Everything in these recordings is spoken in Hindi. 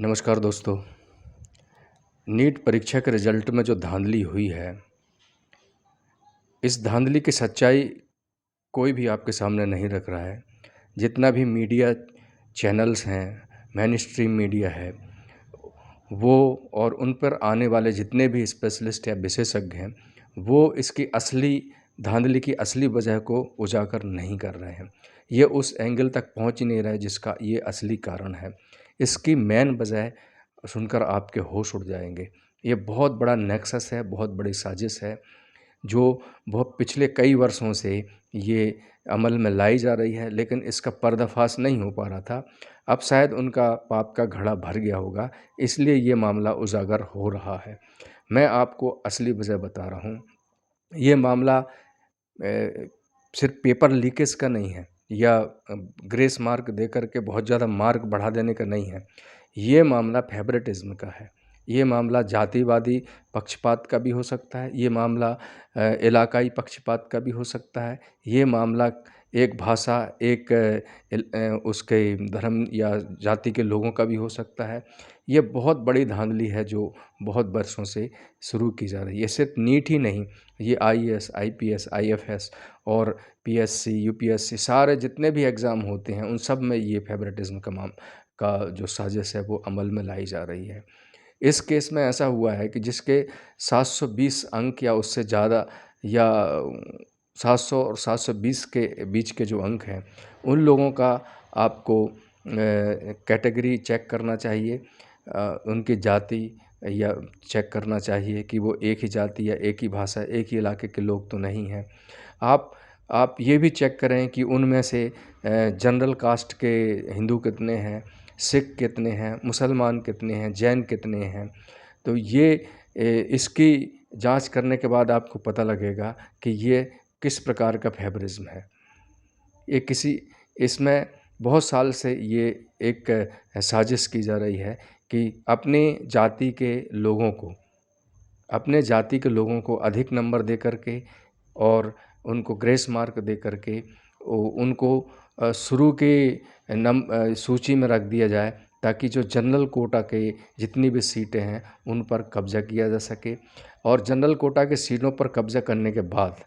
नमस्कार दोस्तों। नीट परीक्षा के रिजल्ट में जो धांधली हुई है, इस धांधली की सच्चाई कोई भी आपके सामने नहीं रख रहा है। जितना भी मीडिया चैनल्स हैं, मेनस्ट्रीम मीडिया है, वो और उन पर आने वाले जितने भी स्पेशलिस्ट या विशेषज्ञ हैं, वो इसकी असली धांधली की असली वजह को उजागर नहीं कर रहे हैं। ये उस एंगल तक पहुंच ही नहीं रहा है जिसका ये असली कारण है। इसकी मेन वजह सुनकर आपके होश उड़ जाएंगे। ये बहुत बड़ा नेक्सस है, बहुत बड़ी साजिश है, जो बहुत पिछले कई वर्षों से ये अमल में लाई जा रही है, लेकिन इसका पर्दाफाश नहीं हो पा रहा था। अब शायद उनका पाप का घड़ा भर गया होगा, इसलिए ये मामला उजागर हो रहा है। मैं आपको असली वजह बता रहा हूँ। ये मामला सिर्फ पेपर लीकेज का नहीं है या ग्रेस मार्क दे करके बहुत ज़्यादा मार्क बढ़ा देने का नहीं है। ये मामला फेवरेटिज्म का है। ये मामला जातिवादी पक्षपात का भी हो सकता है। ये मामला इलाकाई पक्षपात का भी हो सकता है। ये मामला एक भाषा, एक उसके धर्म या जाति के लोगों का भी हो सकता है। ये बहुत बड़ी धांधली है जो बहुत वर्षों से शुरू की जा रही है। ये सिर्फ नीट ही नहीं, ये आईएएस, आईपीएस, आईएफएस और पीएससी, यूपीएससी सारे जितने भी एग्ज़ाम होते हैं, उन सब में ये फेवरेटिज्म का जो साजिश है वो अमल में लाई जा रही है। इस केस में ऐसा हुआ है कि जिसके 720 अंक या उससे ज़्यादा या 700 और 720 के बीच के जो अंक हैं, उन लोगों का आपको कैटेगरी चेक करना चाहिए। उनकी जाति या चेक करना चाहिए कि वो एक ही जाति या एक ही भाषा, एक ही इलाके के लोग तो नहीं हैं। आप ये भी चेक करें कि उनमें से जनरल कास्ट के हिंदू कितने हैं, सिख कितने हैं, मुसलमान कितने हैं, जैन कितने हैं। तो ये इसकी जांच करने के बाद आपको पता लगेगा कि ये किस प्रकार का फेवरिज्म है। ये किसी इसमें बहुत साल से ये एक साजिश की जा रही है कि अपने जाति के लोगों को अधिक नंबर दे करके और उनको ग्रेस मार्क दे करके उनको शुरू के सूची में रख दिया जाए, ताकि जो जनरल कोटा के जितनी भी सीटें हैं उन पर कब्जा किया जा सके। और जनरल कोटा के सीटों पर कब्जा करने के बाद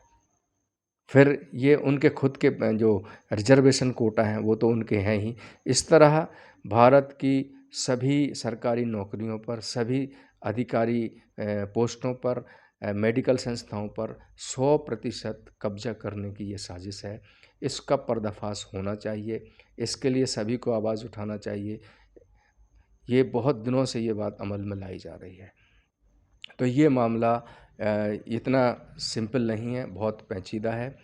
फिर ये उनके खुद के जो रिजर्वेशन कोटा हैं वो तो उनके हैं ही। इस तरह भारत की सभी सरकारी नौकरियों पर, सभी अधिकारी पोस्टों पर, मेडिकल संस्थाओं पर 100% कब्जा करने की ये साजिश है। इसका पर्दाफाश होना चाहिए। इसके लिए सभी को आवाज़ उठाना चाहिए। ये बहुत दिनों से ये बात अमल में लाई जा रही है। तो ये मामला इतना सिंपल नहीं है, बहुत पेचीदा है।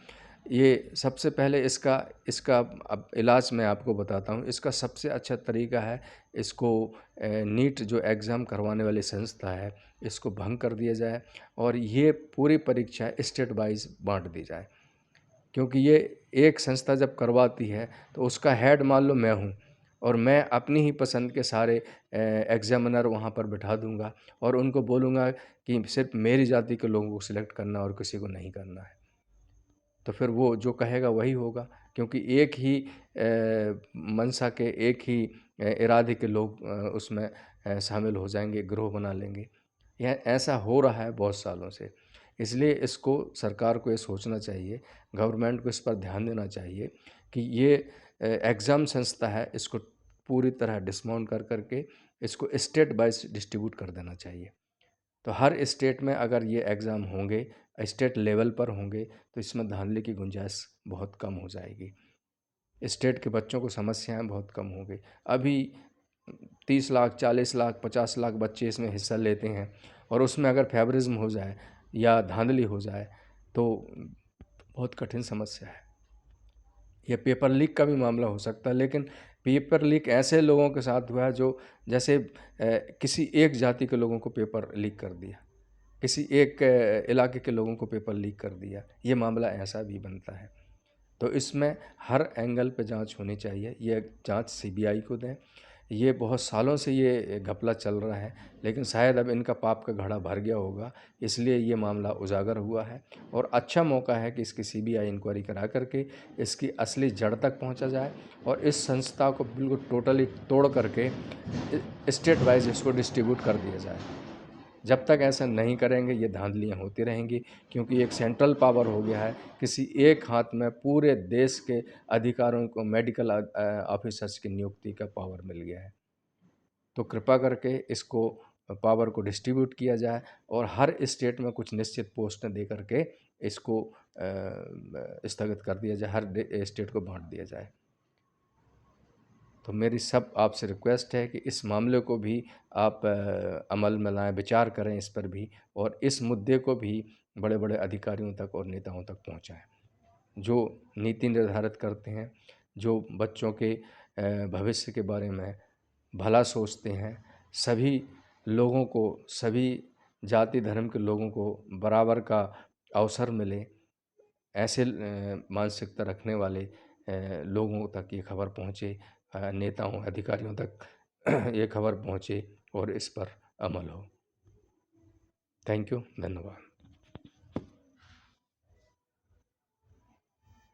ये सबसे पहले इसका इसका अब इलाज मैं आपको बताता हूँ। इसका सबसे अच्छा तरीका है, इसको नीट जो एग्ज़ाम करवाने वाली संस्था है, इसको भंग कर दिया जाए और ये पूरी परीक्षा स्टेट वाइज बांट दी जाए। क्योंकि ये एक संस्था जब करवाती है तो उसका हेड मान लो मैं हूँ, और मैं अपनी ही पसंद के सारे एग्जामिनर वहाँ पर बिठा दूंगा और उनको बोलूँगा कि सिर्फ मेरी जाति के लोगों को सिलेक्ट करना और किसी को नहीं करना है। तो फिर वो जो कहेगा वही होगा, क्योंकि एक ही मंशा के, एक ही इरादे के लोग उसमें शामिल हो जाएंगे, गिरोह बना लेंगे। यह ऐसा हो रहा है बहुत सालों से। इसलिए इसको सरकार को ये सोचना चाहिए, गवर्नमेंट को इस पर ध्यान देना चाहिए कि ये एग्ज़ाम संस्था है, इसको पूरी तरह डिसमाउंट कर करके इसको स्टेट वाइज डिस्ट्रीब्यूट कर देना चाहिए। तो हर स्टेट में अगर ये एग्ज़ाम होंगे, स्टेट लेवल पर होंगे, तो इसमें धांधली की गुंजाइश बहुत कम हो जाएगी। स्टेट के बच्चों को समस्याएं बहुत कम हो गई। अभी 30 लाख, 40 लाख, 50 लाख बच्चे इसमें हिस्सा लेते हैं, और उसमें अगर फेवरिज्म हो जाए या धांधली हो जाए तो बहुत कठिन समस्या है। यह पेपर लीक का भी मामला हो सकता है, लेकिन पेपर लीक ऐसे लोगों के साथ हुआ है जो जैसे किसी एक जाति के लोगों को पेपर लीक कर दिया, किसी एक इलाके के लोगों को पेपर लीक कर दिया। ये मामला ऐसा भी बनता है। तो इसमें हर एंगल पे जांच होनी चाहिए। ये जांच सीबीआई को दें ये बहुत सालों से ये घपला चल रहा है, लेकिन शायद अब इनका पाप का घड़ा भर गया होगा, इसलिए ये मामला उजागर हुआ है। और अच्छा मौका है कि इसकी सीबीआई इंक्वायरी करा करके इसकी असली जड़ तक पहुंचा जाए और इस संस्था को बिल्कुल टोटली तोड़ करके स्टेट वाइज इसको डिस्ट्रीब्यूट कर दिया जाए। जब तक ऐसा नहीं करेंगे ये धांधलियाँ होती रहेंगी, क्योंकि एक सेंट्रल पावर हो गया है, किसी एक हाथ में पूरे देश के अधिकारों को मेडिकल ऑफिसर्स की नियुक्ति का पावर मिल गया है। तो कृपा करके इसको पावर को डिस्ट्रीब्यूट किया जाए और हर स्टेट में कुछ निश्चित पोस्टें दे करके इसको स्थगित कर दिया जाए, हर स्टेट को बांट दिया जाए। तो मेरी सब आपसे रिक्वेस्ट है कि इस मामले को भी आप अमल में लाएं, विचार करें इस पर भी, और इस मुद्दे को भी बड़े बड़े अधिकारियों तक और नेताओं तक पहुंचाएं, जो नीति निर्धारित करते हैं, जो बच्चों के भविष्य के बारे में भला सोचते हैं। सभी लोगों को, सभी जाति धर्म के लोगों को बराबर का अवसर मिले, ऐसे मानसिकता रखने वाले लोगों तक ये खबर पहुँचे, नेताओं अधिकारियों तक ये खबर पहुँचे और इस पर अमल हो। थैंक यू, धन्यवाद।